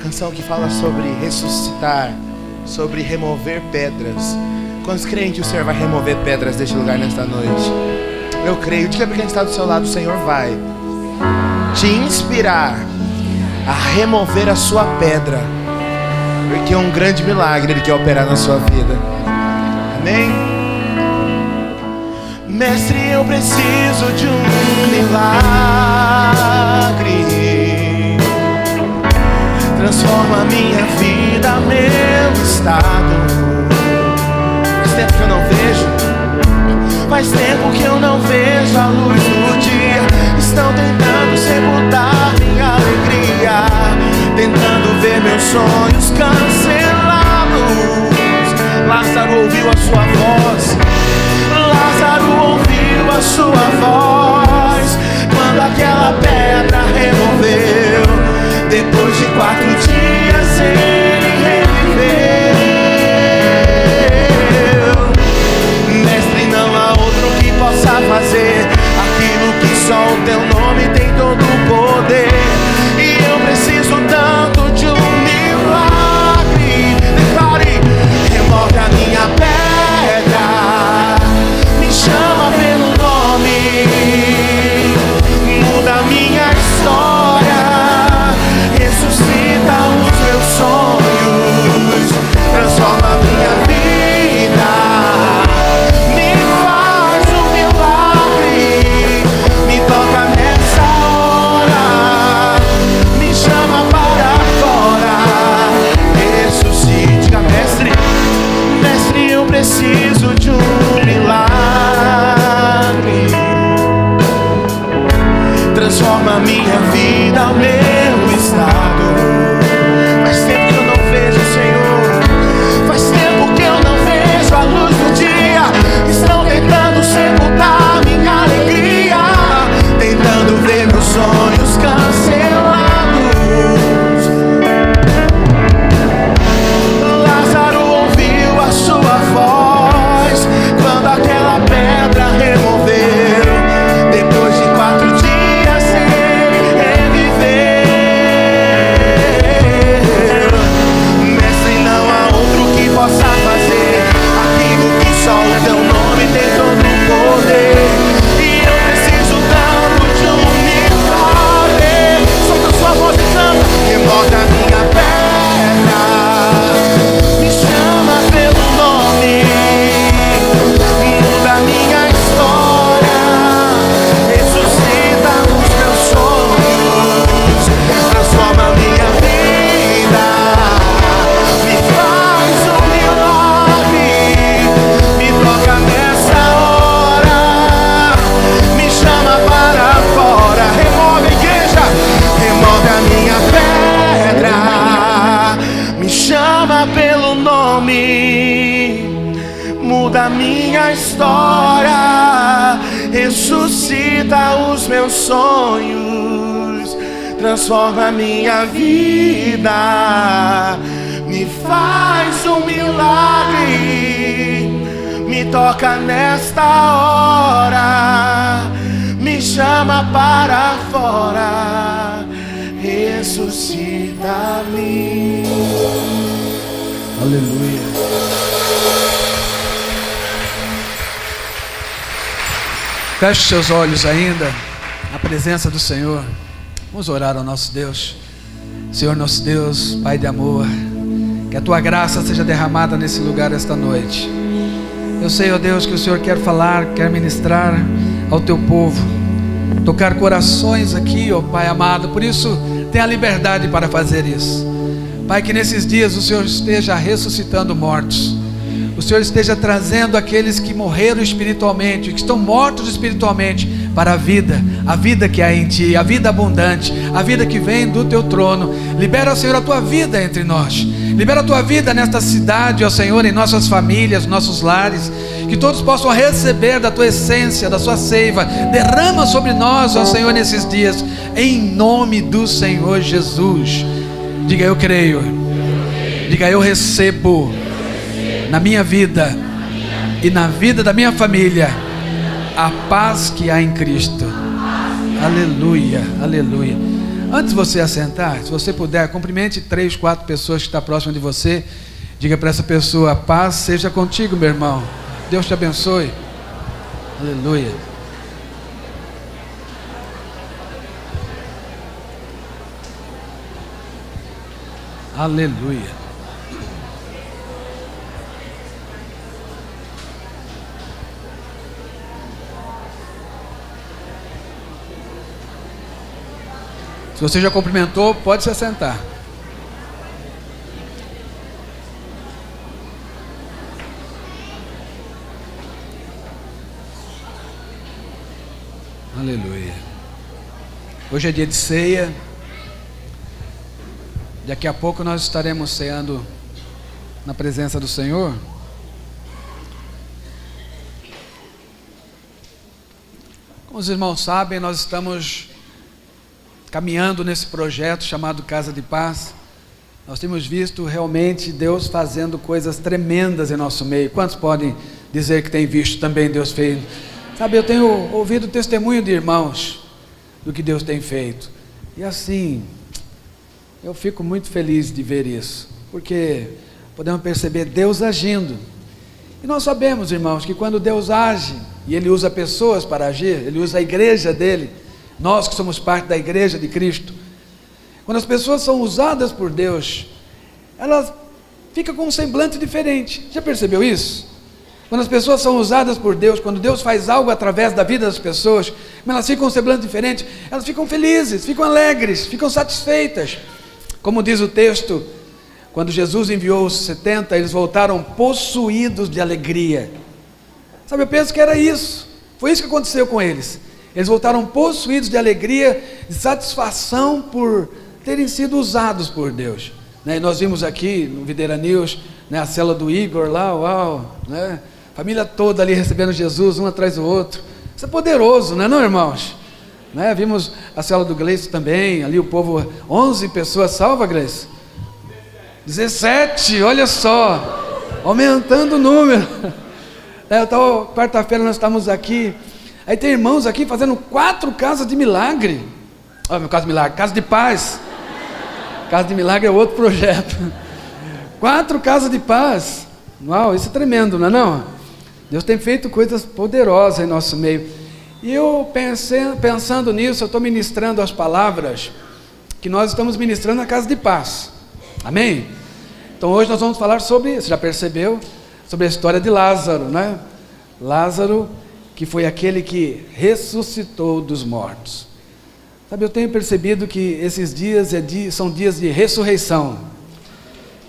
canção que fala sobre ressuscitar, sobre remover pedras. Quantos creem que o Senhor vai remover pedras deste lugar nesta noite? Eu creio. Diga para quem está do seu lado: o Senhor vai te inspirar a remover a sua pedra, porque é um grande milagre Ele quer operar na sua vida. Amém? Mestre, eu preciso de um milagre. Transforma minha vida, meu estado. Faz tempo que eu não vejo, faz tempo que eu não vejo a luz do dia. Estão tentando sepultar minha alegria, tentando ver meus sonhos cancelados. Lázaro ouviu a sua voz, Lázaro ouviu a sua voz, quando aquela pedra removeu. Depois de 4 dias ele reviveu. Mestre, não há outro que possa fazer aquilo que só o teu nome tem todo o poder. E eu preciso tanto de um milagre. Declare: remove a minha pedra, me chama pelo nome, muda a minha história, ressuscita os meus sonhos, transforma a minha vida, me faz um milagre, me toca nessa hora, me chama para fora, ressuscita. Diga: mestre, mestre, eu preciso de um milagre. Transforma a minha vida, o meu estado. Faz tempo que eu não vejo o Senhor, faz tempo que eu não vejo a luz do dia. Estão tentando sepultar minha alegria, tentando ver meus sonhos cancelados. Lázaro ouviu a sua voz, quando aquela pedra removeu. Depois de 4 dias ele reviveu. Mestre, não há outro que possa fazer aquilo que só o teu nome tem todo o poder. E eu preciso tanto de um milagre. Solta sua voz e canta: remove a minha pedra, me chama pelo nome, muda a minha história, ressuscita os meus sonhos, transforma a minha vida, me faz um milagre, me toca nessa hora, me chama para fora. Remove, igreja, remove a minha pedra, me chama pelo nome, muda a minha história, ressuscita os meus sonhos, transforma a minha vida, me faz um milagre, me toca nesta hora, me chama para fora, ressuscita-me. Aleluia. Feche seus olhos ainda na presença do Senhor. Vamos orar ao nosso Deus. Senhor nosso Deus, Pai de amor, que a Tua graça seja derramada nesse lugar esta noite. Eu sei, ó Deus, que o Senhor quer falar, quer ministrar ao Teu povo, tocar corações aqui, ó Pai amado. Por isso, tenha liberdade para fazer isso. Pai, que nesses dias o Senhor esteja ressuscitando mortos, o Senhor esteja trazendo aqueles que morreram espiritualmente, que estão mortos espiritualmente, para a vida que há em Ti, a vida abundante, a vida que vem do Teu trono. Libera, Senhor, a Tua vida entre nós, libera a Tua vida nesta cidade, ó Senhor, em nossas famílias, nossos lares, que todos possam receber da Tua essência, da Sua seiva. Derrama sobre nós, ó Senhor, nesses dias, em nome do Senhor Jesus. Diga: eu creio. Diga: eu recebo na minha vida e na vida da minha família a paz que há em Cristo. Aleluia, aleluia. Antes de você assentar, se você puder, cumprimente 3, 4 pessoas que estão próximas de você. Diga para essa pessoa: paz seja contigo, meu irmão. Deus te abençoe. Aleluia. Aleluia. Se você já cumprimentou, pode se assentar. Aleluia. Hoje é dia de ceia. Daqui a pouco nós estaremos ceando na presença do Senhor. Como os irmãos sabem, nós estamos caminhando nesse projeto chamado Casa de Paz. Nós temos visto realmente Deus fazendo coisas tremendas em nosso meio. Quantos podem dizer que tem visto também Deus fez? Sabe, eu tenho ouvido testemunho de irmãos do que Deus tem feito. E assim, eu fico muito feliz de ver isso, porque podemos perceber Deus agindo. E nós sabemos, irmãos, que quando Deus age, e Ele usa pessoas para agir, Ele usa a igreja dEle, nós que somos parte da igreja de Cristo, quando as pessoas são usadas por Deus, elas ficam com um semblante diferente. Já percebeu isso? Quando as pessoas são usadas por Deus, quando Deus faz algo através da vida das pessoas, elas ficam com um semblante diferente, elas ficam felizes, ficam alegres, ficam satisfeitas. Como diz o texto, quando Jesus enviou os 70, eles voltaram possuídos de alegria. Sabe, eu penso que era isso. Foi isso que aconteceu com eles. Eles voltaram possuídos de alegria, de satisfação por terem sido usados por Deus. E nós vimos aqui no Videira News, a célula do Igor lá, uau, família toda ali recebendo Jesus, um atrás do outro. Isso é poderoso, não é, não, irmãos? Vimos a célula do Gleice também, ali o povo, 11 pessoas salva, Gleice? 17, olha só, aumentando o número. Quarta-feira nós estávamos aqui, aí tem irmãos aqui fazendo 4 casas de milagre. Olha, meu caso de milagre, casa de paz. Casa de milagre é outro projeto. 4 casas de paz. Uau, isso é tremendo, não é não? Deus tem feito coisas poderosas em nosso meio. E eu pensando nisso, eu estou ministrando as palavras que nós estamos ministrando na Casa de Paz. Amém? Então hoje nós vamos falar sobre, você já percebeu, sobre a história de Lázaro, né? Lázaro, que foi aquele que ressuscitou dos mortos. Sabe, eu tenho percebido que esses dias são dias de ressurreição.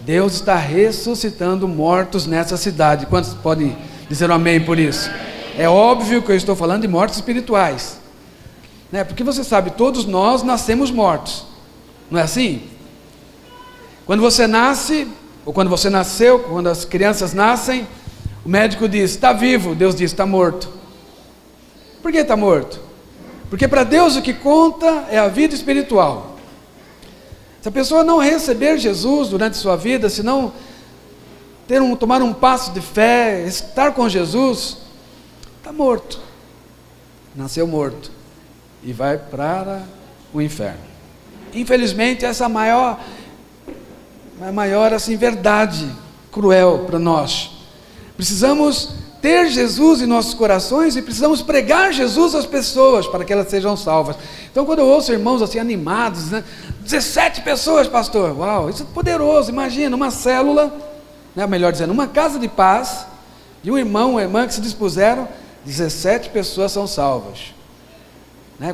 Deus está ressuscitando mortos nessa cidade. Quantos podem dizer um amém por isso? É óbvio que eu estou falando de mortes espirituais, porque você sabe, todos nós nascemos mortos, não é assim? Quando você nasce, ou quando você nasceu, quando as crianças nascem, o médico diz, está vivo, Deus diz, está morto. Por que está morto? Porque para Deus o que conta é a vida espiritual. Se a pessoa não receber Jesus durante sua vida, se não tomar um passo de fé, estar com Jesus, está morto, nasceu morto e vai para o inferno. Infelizmente essa é a maior assim, verdade cruel para nós. Precisamos ter Jesus em nossos corações e precisamos pregar Jesus às pessoas para que elas sejam salvas. Então quando eu ouço irmãos assim animados, 17 pessoas, pastor, uau, isso é poderoso. Imagina uma célula, melhor dizendo, uma casa de paz, de um irmão, uma irmã que se dispuseram, 17 pessoas são salvas.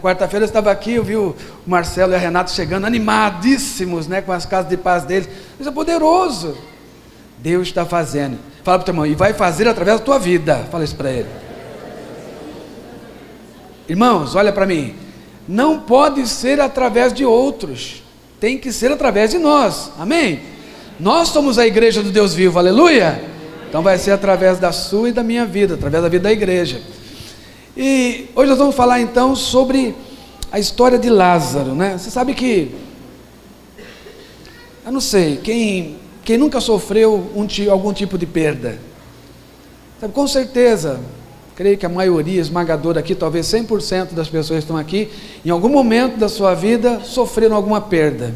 Quarta-feira eu estava aqui, eu vi o Marcelo e a Renata chegando animadíssimos, com as casas de paz deles. Isso é poderoso. Deus está fazendo. Fala para o teu irmão, e vai fazer através da tua vida. Fala isso para ele. Irmãos, olha para mim. Não pode ser através de outros. Tem que ser através de nós. Amém? Nós somos a igreja do Deus vivo. Aleluia. Então vai ser através da sua e da minha vida, através da vida da igreja. E hoje nós vamos falar então sobre a história de Lázaro, Você sabe que, eu não sei, quem nunca sofreu algum tipo de perda, sabe, com certeza, creio que a maioria esmagadora aqui, talvez 100% das pessoas que estão aqui, em algum momento da sua vida, sofreram alguma perda.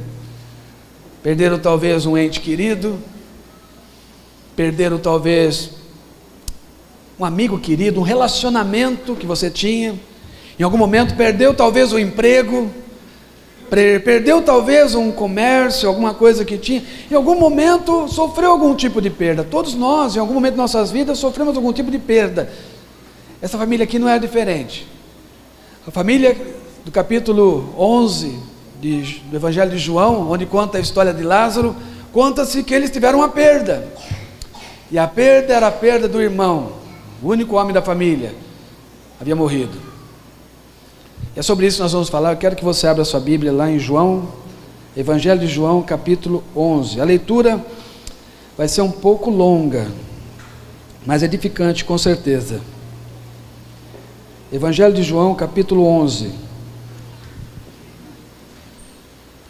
Perderam talvez um ente querido, perderam talvez um amigo querido, um relacionamento que você tinha, em algum momento perdeu talvez o emprego, perdeu talvez um comércio, alguma coisa que tinha, em algum momento sofreu algum tipo de perda. Todos nós, em algum momento de nossas vidas, sofremos algum tipo de perda. Essa família aqui não é diferente. A família do capítulo 11 do Evangelho de João, onde conta a história de Lázaro, conta-se que eles tiveram uma perda, e a perda era a perda do irmão, o único homem da família, havia morrido. E é sobre isso que nós vamos falar. Eu quero que você abra a sua Bíblia lá em João, Evangelho de João, capítulo 11. A leitura vai ser um pouco longa, mas edificante com certeza. Evangelho de João, capítulo 11.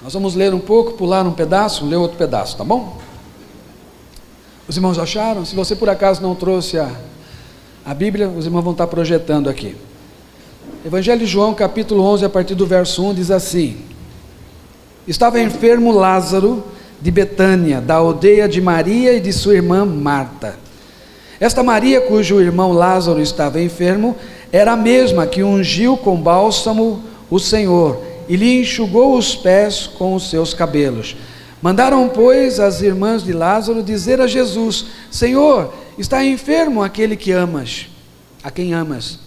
Nós vamos ler um pouco, pular um pedaço, ler outro pedaço, tá bom? Os irmãos acharam? Se você por acaso não trouxe a Bíblia, os irmãos vão estar projetando aqui. Evangelho de João, capítulo 11, a partir do verso 1, diz assim: Estava enfermo Lázaro de Betânia, da aldeia de Maria e de sua irmã Marta. Esta Maria, cujo irmão Lázaro estava enfermo, era a mesma que ungiu com bálsamo o Senhor e lhe enxugou os pés com os seus cabelos. Mandaram, pois, as irmãs de Lázaro dizer a Jesus: Senhor, está enfermo aquele que amas, a quem amas.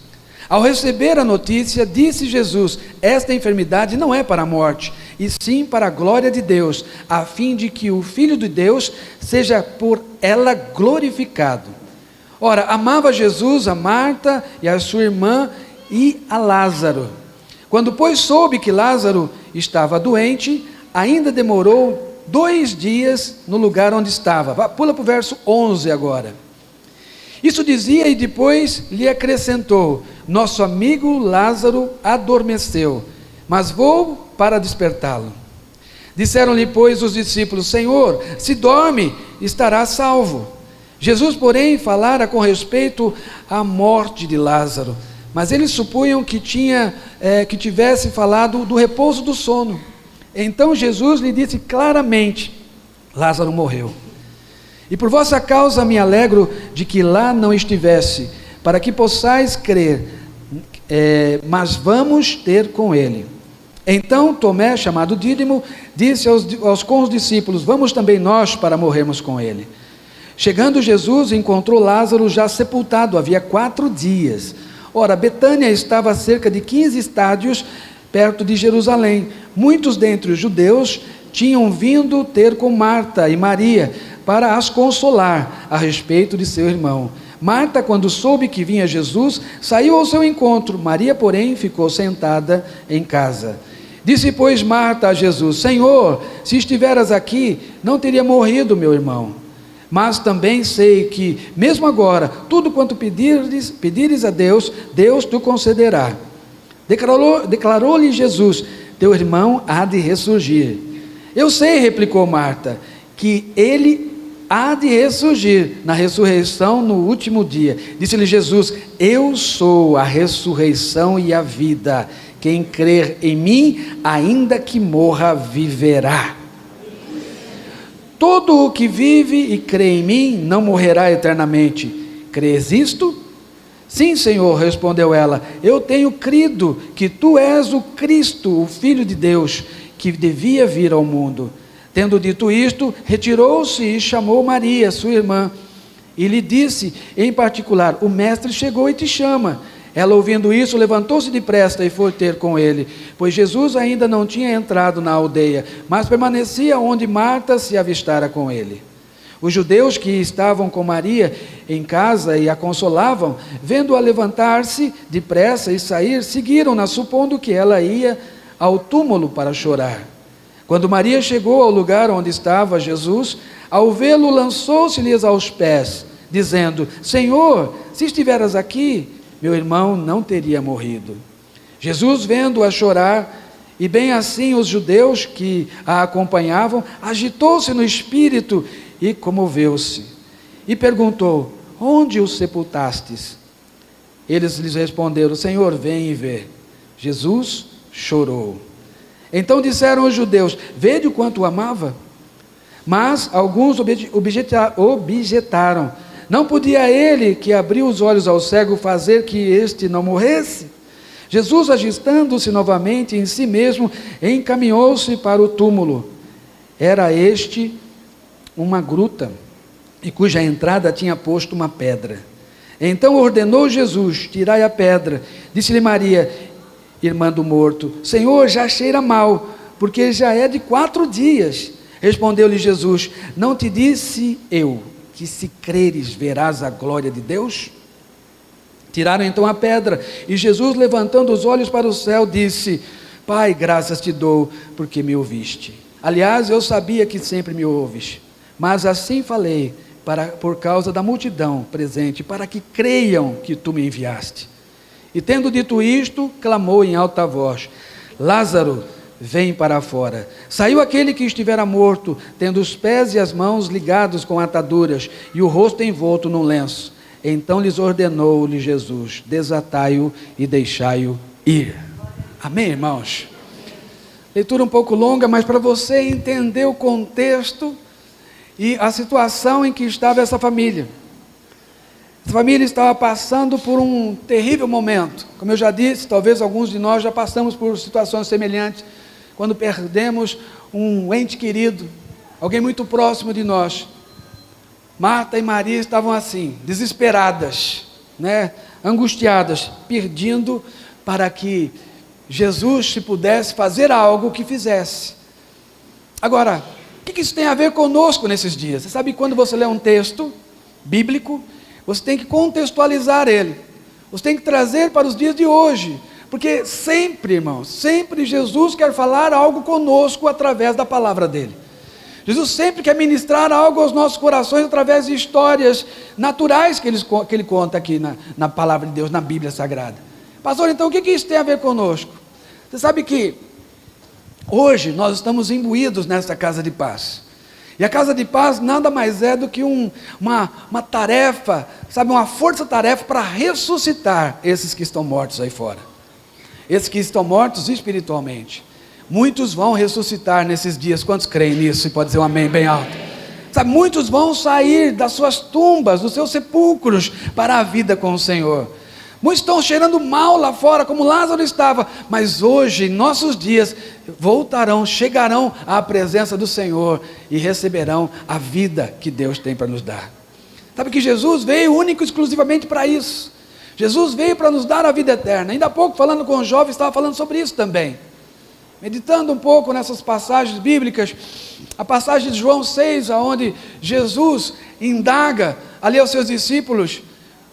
Ao receber a notícia, disse Jesus: esta enfermidade não é para a morte, e sim para a glória de Deus, a fim de que o Filho de Deus seja por ela glorificado. Ora, amava Jesus a Marta e a sua irmã e a Lázaro. Quando, pois, soube que Lázaro estava doente, ainda demorou 2 dias no lugar onde estava. Pula para o verso 11 agora. Isso dizia e depois lhe acrescentou: nosso amigo Lázaro adormeceu, mas vou para despertá-lo. Disseram-lhe, pois, os discípulos: Senhor, se dorme, estará salvo. Jesus, porém, falara com respeito à morte de Lázaro, mas eles supunham que tivesse falado do repouso do sono. Então Jesus lhe disse claramente: Lázaro morreu. E por vossa causa me alegro de que lá não estivesse, para que possais crer, mas vamos ter com ele. Então Tomé, chamado Dídimo, disse com os discípulos: vamos também nós para morrermos com ele. Chegando Jesus, encontrou Lázaro já sepultado, havia 4 dias. Ora, Betânia estava a cerca de 15 estádios perto de Jerusalém. Muitos dentre os judeus tinham vindo ter com Marta e Maria para as consolar a respeito de seu irmão. Marta, quando soube que vinha Jesus, saiu ao seu encontro. Maria, porém, ficou sentada em casa. Disse, pois, Marta a Jesus: Senhor, se estiveras aqui, não teria morrido meu irmão. Mas também sei que, mesmo agora, tudo quanto pedires a Deus, Deus te concederá. Declarou-lhe Jesus: teu irmão há de ressurgir. Eu sei, replicou Marta, que ele há de ressurgir na ressurreição no último dia. Disse-lhe Jesus: eu sou a ressurreição e a vida. Quem crer em mim, ainda que morra, viverá. Todo o que vive e crê em mim não morrerá eternamente. Crês isto? Sim, Senhor, respondeu ela. Eu tenho crido que tu és o Cristo, o Filho de Deus, que devia vir ao mundo. Tendo dito isto, retirou-se e chamou Maria, sua irmã, e lhe disse em particular: o mestre chegou e te chama. Ela, ouvindo isso, levantou-se depressa e foi ter com ele, pois Jesus ainda não tinha entrado na aldeia, mas permanecia onde Marta se avistara com ele. Os judeus que estavam com Maria em casa e a consolavam, vendo-a levantar-se depressa e sair, seguiram-na, supondo que ela ia ao túmulo para chorar. Quando Maria chegou ao lugar onde estava Jesus, ao vê-lo, lançou-se-lhes aos pés, dizendo: Senhor, se estiveras aqui, meu irmão não teria morrido. Jesus, vendo-a chorar, e bem assim os judeus que a acompanhavam, agitou-se no espírito e comoveu-se. E perguntou: onde o sepultastes? Eles lhes responderam: Senhor, vem e vê. Jesus chorou. Então disseram os judeus: vede o quanto o amava. Mas alguns objetaram: não podia ele, que abriu os olhos ao cego, fazer que este não morresse? Jesus, agitando-se novamente em si mesmo, encaminhou-se para o túmulo. Era este uma gruta, e cuja entrada tinha posto uma pedra. Então ordenou Jesus: tirai a pedra. Disse-lhe Maria, irmã do morto: Senhor, já cheira mal, porque já é de 4 dias. Respondeu-lhe Jesus: não te disse eu que, se creres, verás a glória de Deus? Tiraram então a pedra, e Jesus, levantando os olhos para o céu, disse: Pai, graças te dou, porque me ouviste. Aliás, eu sabia que sempre me ouves, mas assim falei por causa da multidão presente, para que creiam que tu me enviaste. E tendo dito isto, clamou em alta voz: Lázaro, vem para fora. Saiu aquele que estivera morto, tendo os pés e as mãos ligados com ataduras, e o rosto envolto num lenço. Então lhes ordenou-lhe Jesus: desatai-o e deixai-o ir. Amém, irmãos? Leitura um pouco longa, mas para você entender o contexto e a situação em que estava essa família. Essa família estava passando por um terrível momento. Como eu já disse, talvez alguns de nós já passamos por situações semelhantes, quando perdemos um ente querido, alguém muito próximo de nós. Marta e Maria estavam assim, desesperadas, angustiadas, pedindo para que Jesus, se pudesse fazer algo, que fizesse. Agora, o que isso tem a ver conosco nesses dias? Você sabe, quando você lê um texto bíblico, você tem que contextualizar ele, você tem que trazer para os dias de hoje, porque sempre, irmãos, sempre Jesus quer falar algo conosco através da palavra dele. Jesus sempre quer ministrar algo aos nossos corações através de histórias naturais que ele conta aqui na palavra de Deus, na Bíblia Sagrada. Pastor, então o que isso tem a ver conosco? Você sabe que hoje nós estamos imbuídos nessa casa de paz. E a casa de paz nada mais é do que uma tarefa, uma força-tarefa para ressuscitar esses que estão mortos aí fora. Esses que estão mortos espiritualmente. Muitos vão ressuscitar nesses dias. Quantos creem nisso? E pode dizer um amém bem alto. Muitos vão sair das suas tumbas, dos seus sepulcros, para a vida com o Senhor. Muitos estão cheirando mal lá fora, como Lázaro estava, mas hoje, em nossos dias, chegarão à presença do Senhor e receberão a vida que Deus tem para nos dar. Sabe que Jesus veio único e exclusivamente para isso. Jesus veio para nos dar a vida eterna. Ainda há pouco, falando com os jovens, estava falando sobre isso também. Meditando um pouco nessas passagens bíblicas, a passagem de João 6, onde Jesus indaga ali aos seus discípulos,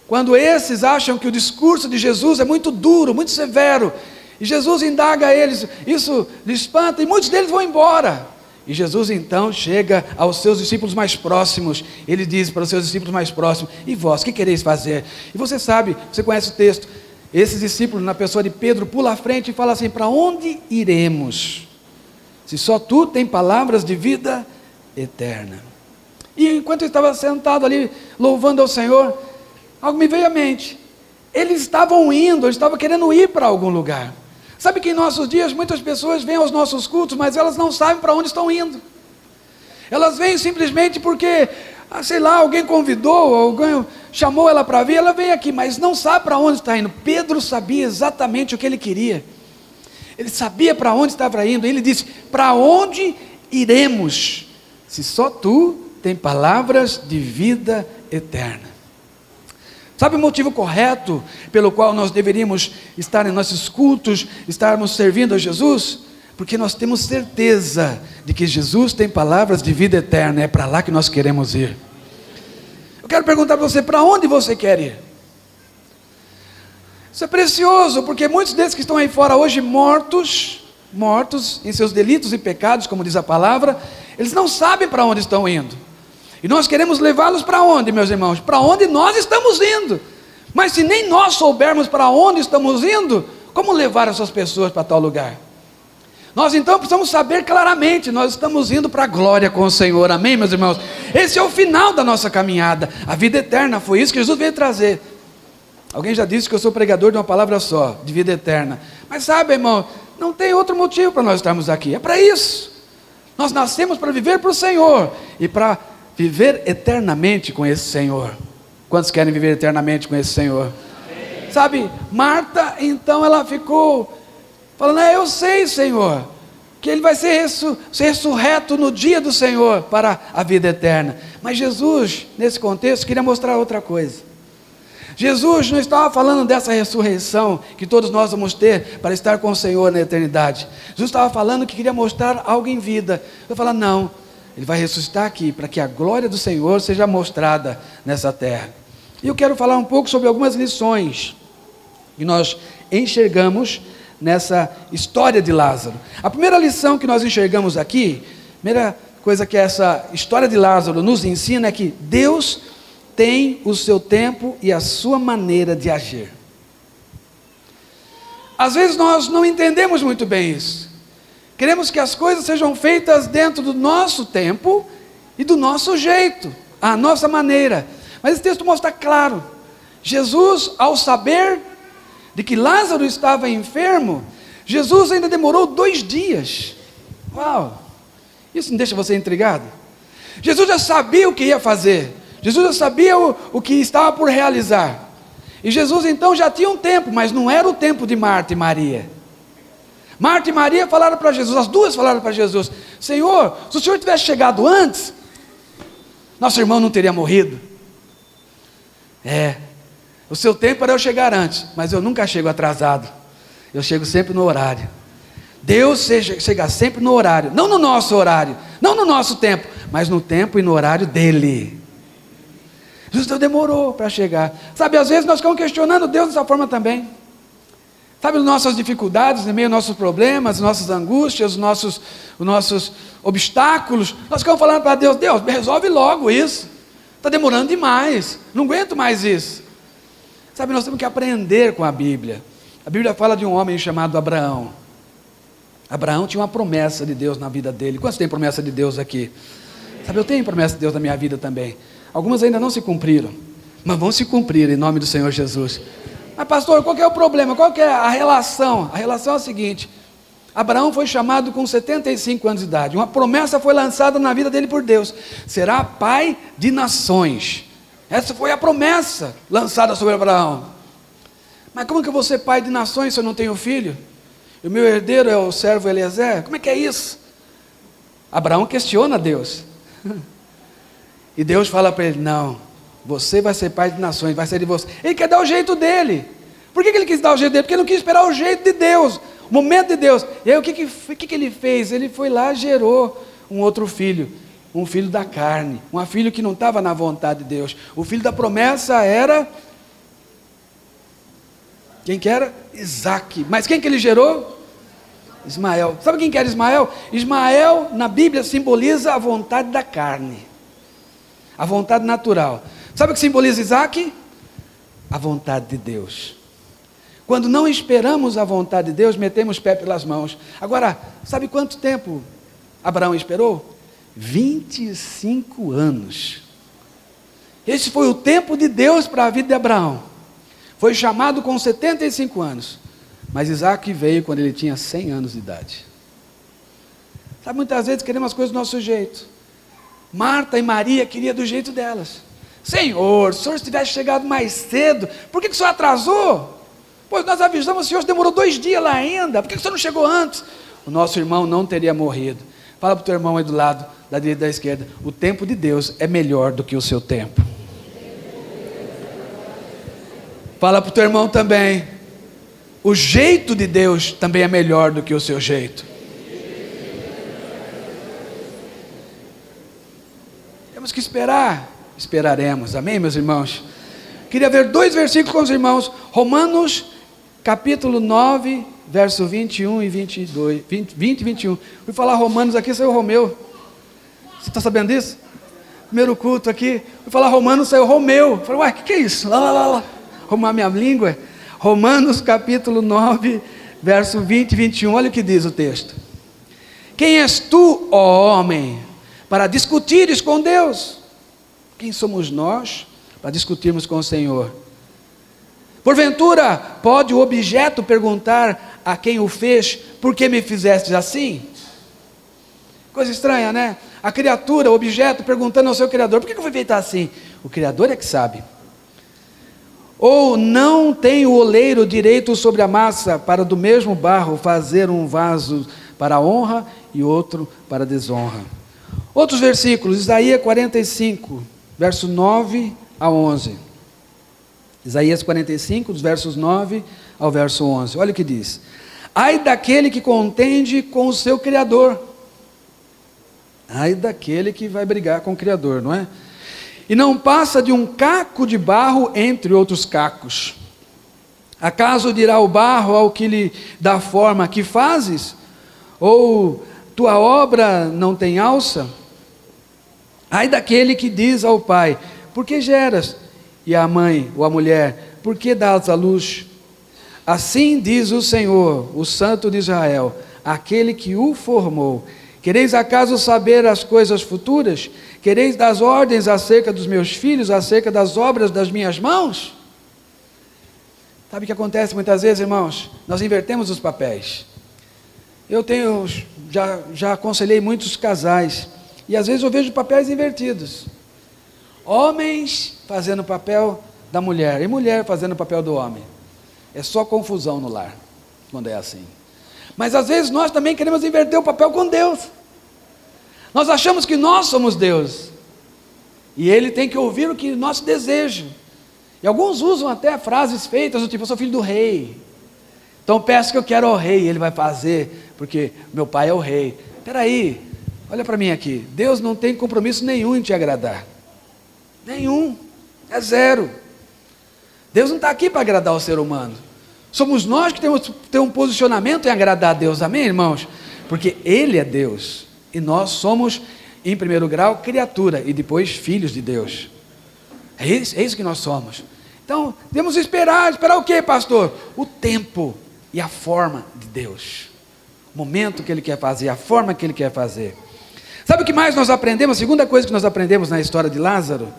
quando esses acham que o discurso de Jesus é muito duro, muito severo, e Jesus indaga a eles, isso lhes espanta, e muitos deles vão embora. E Jesus então chega aos seus discípulos mais próximos, ele diz para os seus discípulos mais próximos: e vós, o que quereis fazer? E você sabe, você conhece o texto, esses discípulos, na pessoa de Pedro, pula à frente e fala assim: para onde iremos, se só tu tem palavras de vida eterna? E enquanto eu estava sentado ali, louvando ao Senhor, algo me veio à mente. Eles estavam querendo ir para algum lugar. Sabe que em nossos dias muitas pessoas vêm aos nossos cultos, mas elas não sabem para onde estão indo. Elas vêm simplesmente porque, alguém convidou, alguém chamou ela para vir, ela vem aqui, mas não sabe para onde está indo. Pedro sabia exatamente o que ele queria. Ele sabia para onde estava indo. Ele disse: para onde iremos, se só tu tem palavras de vida eterna? Sabe o motivo correto pelo qual nós deveríamos estar em nossos cultos, estarmos servindo a Jesus? Porque nós temos certeza de que Jesus tem palavras de vida eterna. É para lá que nós queremos ir. Eu quero perguntar para você: para onde você quer ir? Isso é precioso, porque muitos desses que estão aí fora hoje mortos em seus delitos e pecados, como diz a palavra, eles não sabem para onde estão indo. E nós queremos levá-los para onde, meus irmãos? Para onde nós estamos indo. Mas se nem nós soubermos para onde estamos indo, como levar essas pessoas para tal lugar? Nós então precisamos saber claramente: nós estamos indo para a glória com o Senhor. Amém, meus irmãos? Esse é o final da nossa caminhada, a vida eterna. Foi isso que Jesus veio trazer. Alguém já disse que eu sou pregador de uma palavra só, de vida eterna. Mas sabe, irmão, não tem outro motivo para nós estarmos aqui. É para isso. Nós nascemos para viver para o Senhor e para viver eternamente com esse Senhor. Quantos querem viver eternamente com esse Senhor? Amém. Sabe, Marta, então ela ficou falando, eu sei, Senhor, que Ele vai ser ressurreto no dia do Senhor para a vida eterna. Mas Jesus, nesse contexto, queria mostrar outra coisa. Jesus não estava falando dessa ressurreição que todos nós vamos ter para estar com o Senhor na eternidade. Jesus estava falando que queria mostrar algo em vida. Eu falo, não, Ele vai ressuscitar aqui para que a glória do Senhor seja mostrada nessa terra. E eu quero falar um pouco sobre algumas lições que nós enxergamos nessa história de Lázaro. A primeira lição que nós enxergamos aqui, a primeira coisa que essa história de Lázaro nos ensina é que Deus tem o seu tempo e a sua maneira de agir. Às vezes nós não entendemos muito bem isso. Queremos que as coisas sejam feitas dentro do nosso tempo e do nosso jeito, a nossa maneira. Mas esse texto mostra claro, Jesus, ao saber de que Lázaro estava enfermo, Jesus ainda demorou 2 dias. Uau! Isso não deixa você intrigado? Jesus já sabia o que ia fazer. Jesus já sabia o que estava por realizar. E Jesus então já tinha um tempo, mas não era o tempo de Marta e Maria. Marta e Maria falaram para Jesus, as duas falaram para Jesus, Senhor, se o Senhor tivesse chegado antes, nosso irmão não teria morrido. O seu tempo era eu chegar antes, mas eu nunca chego atrasado. Eu chego sempre no horário. Deus chega sempre no horário, não no nosso horário, não no nosso tempo, mas no tempo e no horário dele. Jesus demorou para chegar. Sabe, às vezes nós ficamos questionando Deus dessa forma também. Sabe, as nossas dificuldades, no meio dos nossos problemas, nossas angústias, os nossos obstáculos, nós ficamos falando para Deus, Deus, resolve logo isso. Está demorando demais, não aguento mais isso. Sabe, nós temos que aprender com a Bíblia. A Bíblia fala de um homem chamado Abraão. Abraão tinha uma promessa de Deus na vida dele. Quantos têm promessa de Deus aqui? Sabe, eu tenho promessa de Deus na minha vida também. Algumas ainda não se cumpriram, mas vão se cumprir em nome do Senhor Jesus. Mas pastor, qual que é o problema? Qual que é a relação? A relação é a seguinte, Abraão foi chamado com 75 anos de idade, uma promessa foi lançada na vida dele por Deus, será pai de nações. Essa foi a promessa lançada sobre Abraão. Mas como que eu vou ser pai de nações se eu não tenho filho? E o meu herdeiro é o servo Eliezer? Como é que é isso? Abraão questiona Deus. E Deus fala para ele, não, você vai ser pai de nações, vai ser de você. Ele quer dar o jeito dele. Por que ele quis dar o jeito dele? Porque ele não quis esperar o jeito de Deus, o momento de Deus. E aí o que ele fez? Ele foi lá e gerou um outro filho, um filho da carne, um filho que não estava na vontade de Deus. O filho da promessa era, quem que era? Isaac. Mas quem que ele gerou? Ismael. Sabe quem que era Ismael? Ismael na Bíblia simboliza a vontade da carne, a vontade natural. Sabe o que simboliza Isaac? A vontade de Deus. Quando não esperamos a vontade de Deus, metemos o pé pelas mãos. Agora, sabe quanto tempo Abraão esperou? 25 anos. Esse foi o tempo de Deus para a vida de Abraão. Foi chamado com 75 anos. Mas Isaac veio quando ele tinha 100 anos de idade. Sabe, muitas vezes queremos as coisas do nosso jeito. Marta e Maria queriam do jeito delas. Senhor, se o Senhor tivesse chegado mais cedo, por que o Senhor atrasou? Pois nós avisamos o Senhor, demorou 2 dias lá ainda, por que o Senhor não chegou antes? O nosso irmão não teria morrido. Fala para o teu irmão aí do lado, da direita e da esquerda, o tempo de Deus é melhor do que o seu tempo. Fala para o teu irmão também, o jeito de Deus também é melhor do que o seu jeito. Temos que esperar, esperaremos, amém, meus irmãos? Queria ver 2 versículos com os irmãos, Romanos capítulo 9, verso 21 e 22, 20 e 21, fui falar Romanos aqui, saiu Romeu, você está sabendo disso? Primeiro culto aqui, fui falar Romanos, saiu Romeu, falei, uai, o que é isso? Lá, arrumar minha língua, Romanos capítulo 9, verso 20 e 21, olha o que diz o texto, quem és tu, ó homem, para discutires com Deus? Quem somos nós para discutirmos com o Senhor? Porventura, pode o objeto perguntar a quem o fez, por que me fizeste assim? Coisa estranha, né? A criatura, o objeto, perguntando ao seu Criador, por que eu fui feita assim? O Criador é que sabe. Ou não tem o oleiro direito sobre a massa, para do mesmo barro fazer um vaso para a honra e outro para a desonra. Outros versículos, Isaías 45, verso 9 a 11. Isaías 45, dos versos 9 ao verso 11. Olha o que diz: ai daquele que contende com o seu Criador. Ai daquele que vai brigar com o Criador, não é? E não passa de um caco de barro entre outros cacos. Acaso dirá o barro ao que lhe dá forma, que fazes? Ou tua obra não tem alça? Ai daquele que diz ao pai, por que geras? E à mãe, ou à mulher, por que dás à luz? Assim diz o Senhor, o Santo de Israel, aquele que o formou. Quereis acaso saber as coisas futuras? Quereis dar ordens acerca dos meus filhos, acerca das obras das minhas mãos? Sabe o que acontece muitas vezes, irmãos? Nós invertemos os papéis. Eu já aconselhei muitos casais, e às vezes eu vejo papéis invertidos. Homens fazendo o papel da mulher, e mulher fazendo o papel do homem. É só confusão no lar, quando é assim. Mas às vezes nós também queremos inverter o papel com Deus. Nós achamos que nós somos Deus, e Ele tem que ouvir o que nosso desejo. E alguns usam até frases feitas do tipo, eu sou filho do rei, então peço que eu quero ao rei, Ele vai fazer, porque meu pai é o rei. Espera aí, olha para mim aqui, Deus não tem compromisso nenhum em te agradar, nenhum, é zero. Deus não está aqui para agradar o ser humano, somos nós que temos que ter um posicionamento em agradar a Deus, amém, irmãos? Porque Ele é Deus, e nós somos, em primeiro grau, criatura, e depois filhos de Deus. É isso que nós somos. Então, temos que esperar o quê, pastor? O tempo e a forma de Deus, o momento que Ele quer fazer, a forma que Ele quer fazer. Sabe o que mais nós aprendemos? A segunda coisa que nós aprendemos na história de Lázaro,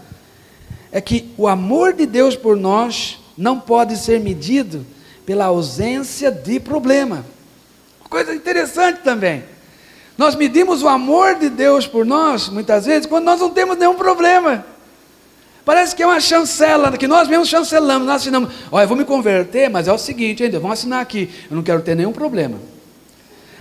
é que o amor de Deus por nós não pode ser medido pela ausência de problema. Coisa interessante também. Nós medimos o amor de Deus por nós, muitas vezes, quando nós não temos nenhum problema. Parece que é uma chancela, que nós mesmos chancelamos, nós assinamos, olha, eu vou me converter, mas é o seguinte, hein, Deus, vamos assinar aqui, eu não quero ter nenhum problema.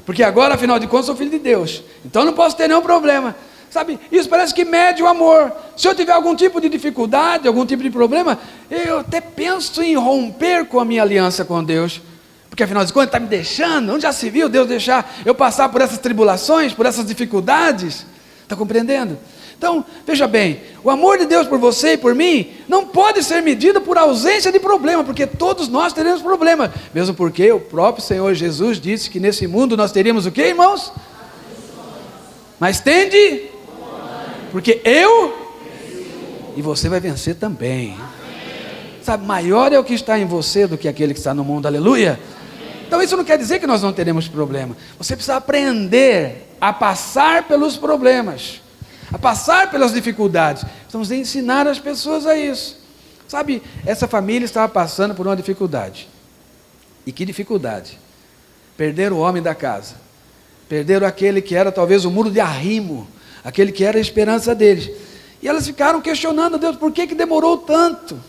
Porque agora, afinal de contas, sou filho de Deus, então eu não posso ter nenhum problema. Sabe, isso parece que mede o amor. Se eu tiver algum tipo de dificuldade, algum tipo de problema, eu até penso em romper com a minha aliança com Deus. Porque afinal de contas, está me deixando, onde já se viu Deus deixar eu passar por essas tribulações, por essas dificuldades? Está compreendendo? Então, veja bem, o amor de Deus por você e por mim, não pode ser medido por ausência de problema, porque todos nós teremos problema, mesmo porque o próprio Senhor Jesus disse que nesse mundo nós teríamos o quê, irmãos? Mas tende, porque eu e você vai vencer também. Sabe, maior é o que está em você do que aquele que está no mundo, aleluia. Então isso não quer dizer que nós não teremos problema. Você precisa aprender a passar pelos problemas, a passar pelas dificuldades. Precisamos ensinar as pessoas a isso. Sabe, essa família estava passando por uma dificuldade. E que dificuldade? Perderam o homem da casa, perderam aquele que era talvez o muro de arrimo, aquele que era a esperança deles. E elas ficaram questionando a Deus, por que demorou tanto?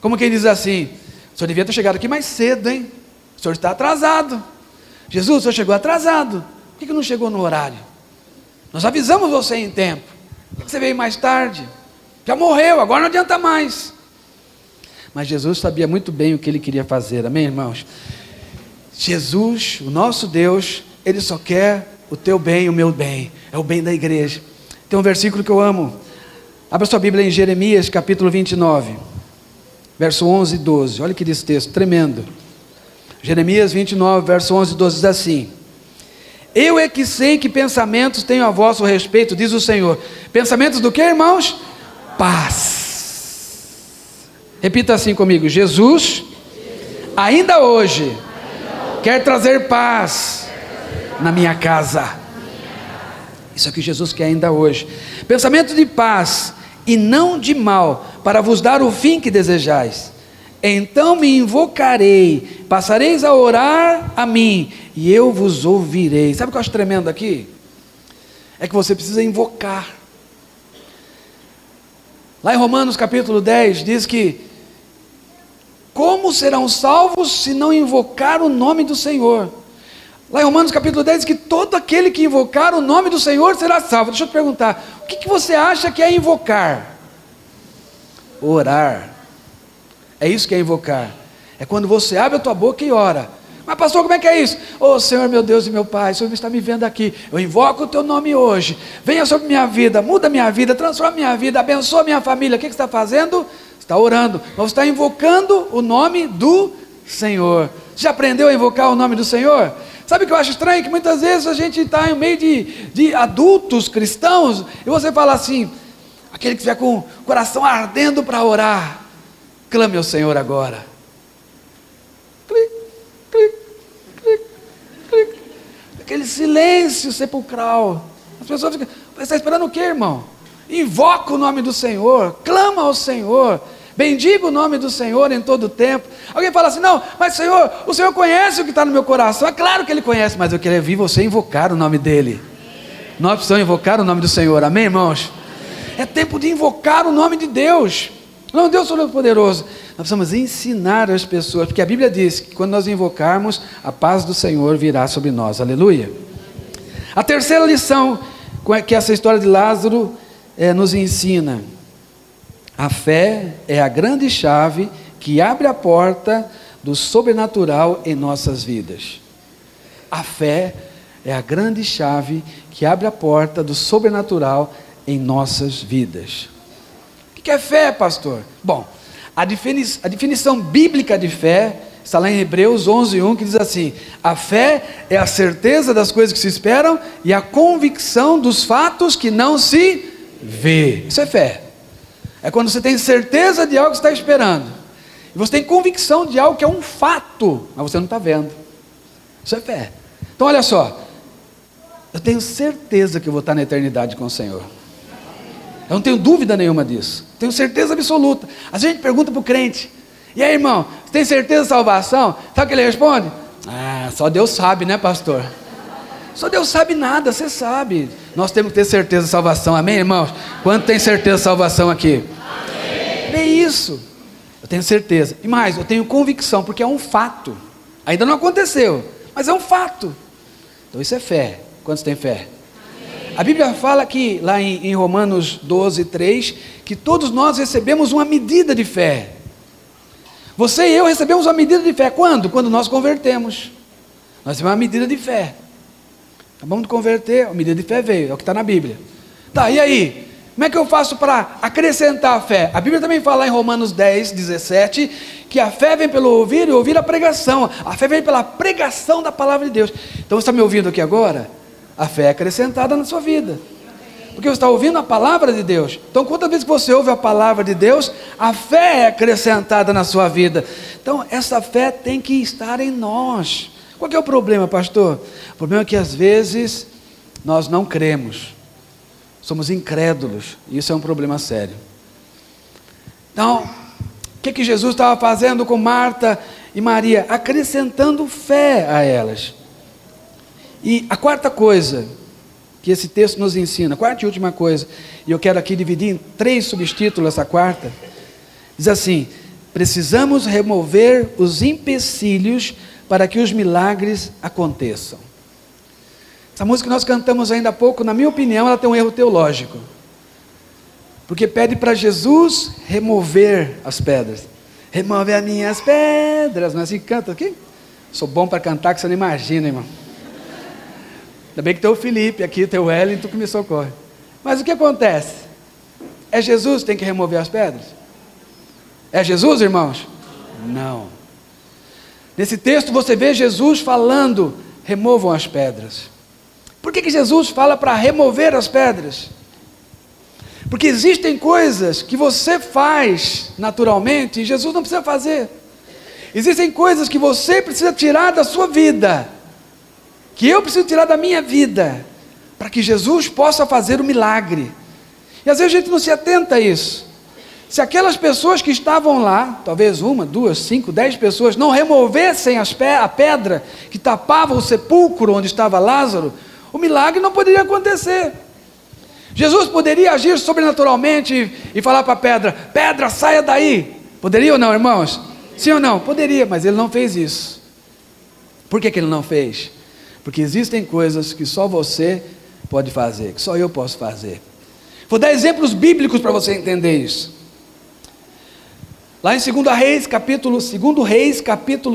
Como quem diz assim, o senhor devia ter chegado aqui mais cedo, hein? O senhor está atrasado. Jesus, o senhor chegou atrasado. Por que não chegou no horário? Nós avisamos você em tempo. Por que você veio mais tarde? Já morreu, agora não adianta mais. Mas Jesus sabia muito bem o que Ele queria fazer, amém, irmãos? Jesus, o nosso Deus, Ele só quer o teu bem, o meu bem. É o bem da igreja. Tem um versículo que eu amo. Abra sua Bíblia em Jeremias, capítulo 29. Verso 11 e 12, olha que diz esse texto, tremendo. Jeremias 29, verso 11 e 12 diz assim: eu é que sei que pensamentos tenho a vosso respeito, diz o Senhor. Pensamentos do que, irmãos? Paz. Repita assim comigo: Jesus, ainda hoje, quer trazer paz na minha casa. Isso é o que Jesus quer ainda hoje. Pensamento de paz e não de mal, para vos dar o fim que desejais. então me invocarei, passareis a orar a mim, e eu vos ouvirei. Sabe o que eu acho tremendo aqui? É que você precisa invocar. Lá em Romanos capítulo 10, diz que como serão salvos se não invocar o nome do Senhor? Lá em Romanos capítulo 10 diz que todo aquele que invocar o nome do Senhor será salvo. Deixa eu te perguntar, o que você acha que é invocar? Orar. É isso que é invocar. É quando você abre a tua boca e ora. Mas pastor, como é que é isso? Ô Senhor, meu Deus e meu Pai, o Senhor está me vendo aqui, eu invoco o teu nome hoje, venha sobre minha vida, muda minha vida, transforma minha vida, abençoa minha família. O que você está fazendo? Está orando, mas você está invocando o nome do Senhor. Você já aprendeu a invocar o nome do Senhor? Sabe o que eu acho estranho? Que muitas vezes a gente está em meio de adultos cristãos, e você fala assim, aquele que estiver com o coração ardendo para orar, clame ao Senhor agora. Clique, clique, clique, clique. Aquele silêncio sepulcral. As pessoas ficam, você está esperando o quê, irmão? Invoca o nome do Senhor, clama ao Senhor, bendiga o nome do Senhor em todo o tempo. Alguém fala assim, não, mas Senhor, o Senhor conhece o que está no meu coração. É claro que Ele conhece, mas eu queria ouvir você invocar o nome dEle. Nós precisamos invocar o nome do Senhor, amém, irmãos? É tempo de invocar o nome de Deus. Não, Deus Todo-Poderoso. Nós precisamos ensinar as pessoas, porque a Bíblia diz que quando nós invocarmos, a paz do Senhor virá sobre nós, aleluia. A terceira lição que essa história de Lázaro nos ensina: a fé é a grande chave que abre a porta do sobrenatural em nossas vidas. A fé é a grande chave que abre a porta do sobrenatural em nossas vidas. O que é fé, pastor? Bom, a definição bíblica de fé está lá em Hebreus 11:1, que diz assim: a fé é a certeza das coisas que se esperam e a convicção dos fatos que não se vê. Isso é fé. É quando você tem certeza de algo que você está esperando, e você tem convicção de algo que é um fato, mas você não está vendo. Isso é fé. Então olha só, eu tenho certeza que eu vou estar na eternidade com o Senhor. Eu não tenho dúvida nenhuma disso. Tenho certeza absoluta. A gente pergunta para o crente: e aí, irmão, você tem certeza da salvação? Sabe o que ele responde? Ah, só Deus sabe, né, pastor? Só Deus sabe nada, você sabe. Nós temos que ter certeza da salvação, amém, irmãos? Quanto tem certeza da salvação aqui? Amém. É isso. Eu tenho certeza. E mais, eu tenho convicção, porque é um fato. Ainda não aconteceu, mas é um fato. Então isso é fé. Quantos têm fé? A Bíblia fala que, lá em Romanos 12:3, que todos nós recebemos uma medida de fé. Você e eu recebemos uma medida de fé. Quando? Quando nós convertemos. Nós temos uma medida de fé. Acabamos de converter, a medida de fé veio, é o que está na Bíblia. Tá, e aí? Como é que eu faço para acrescentar a fé? A Bíblia também fala em Romanos 10:17, que a fé vem pelo ouvir e ouvir a pregação. A fé vem pela pregação da palavra de Deus. Então você está me ouvindo aqui agora? A fé é acrescentada na sua vida, porque você está ouvindo a palavra de Deus. Então quantas vezes que você ouve a palavra de Deus, a fé é acrescentada na sua vida. Então essa fé tem que estar em nós. Qual que é o problema, pastor? O problema é que às vezes nós não cremos, somos incrédulos, e isso é um problema sério. Então, o que Jesus estava fazendo com Marta e Maria? Acrescentando fé a elas. E a quarta coisa que esse texto nos ensina, a quarta e última coisa, e eu quero aqui dividir em 3 subtítulos essa quarta, diz assim: precisamos remover os empecilhos para que os milagres aconteçam. Essa música que nós cantamos ainda há pouco, na minha opinião, ela tem um erro teológico, porque pede para Jesus remover as pedras. Remove as minhas pedras. Não é assim que canta aqui? Sou bom para cantar que você não imagina, irmão. Ainda bem que tem o Felipe aqui, tem o Wellington que me socorre. Mas o que acontece? É Jesus que tem que remover as pedras? É Jesus, irmãos? Não. Nesse texto você vê Jesus falando: removam as pedras. Por que Jesus fala para remover as pedras? Porque existem coisas que você faz naturalmente e Jesus não precisa fazer. Existem coisas que você precisa tirar da sua vida, que eu preciso tirar da minha vida, para que Jesus possa fazer o milagre. E às vezes a gente não se atenta a isso. se aquelas pessoas que estavam lá, talvez 1, 2, 5, 10 pessoas, não removessem a pedra que tapava o sepulcro onde estava Lázaro, o milagre não poderia acontecer. Jesus poderia agir sobrenaturalmente e falar para a pedra: pedra, saia daí. Poderia ou não, irmãos? Sim ou não? Poderia, mas ele não fez isso. Por que ele não fez? Porque existem coisas que só você pode fazer, que só eu posso fazer. Vou dar exemplos bíblicos para você entender isso. Lá em 2 Reis, capítulo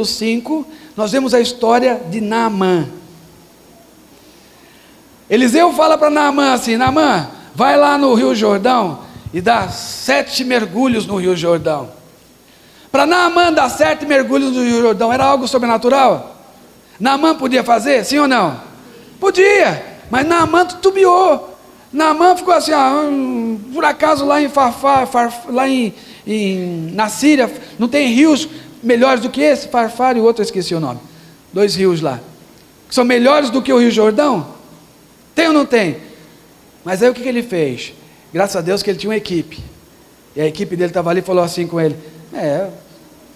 5, nós vemos a história de Naamã. Eliseu fala para Naamã assim: Naamã, vai lá no Rio Jordão e dá 7 mergulhos no Rio Jordão. Para Naamã dar 7 mergulhos no Rio Jordão, era algo sobrenatural? Naamã podia fazer, sim ou não? Podia, mas Naamã titubeou. Naamã ficou assim, por acaso lá em na Síria, não tem rios melhores do que esse? Farfar e o outro eu esqueci o nome. 2 rios lá, que são melhores do que o Rio Jordão? Tem ou não tem? Mas aí o que ele fez? Graças a Deus que ele tinha uma equipe. E a equipe dele estava ali e falou assim com ele: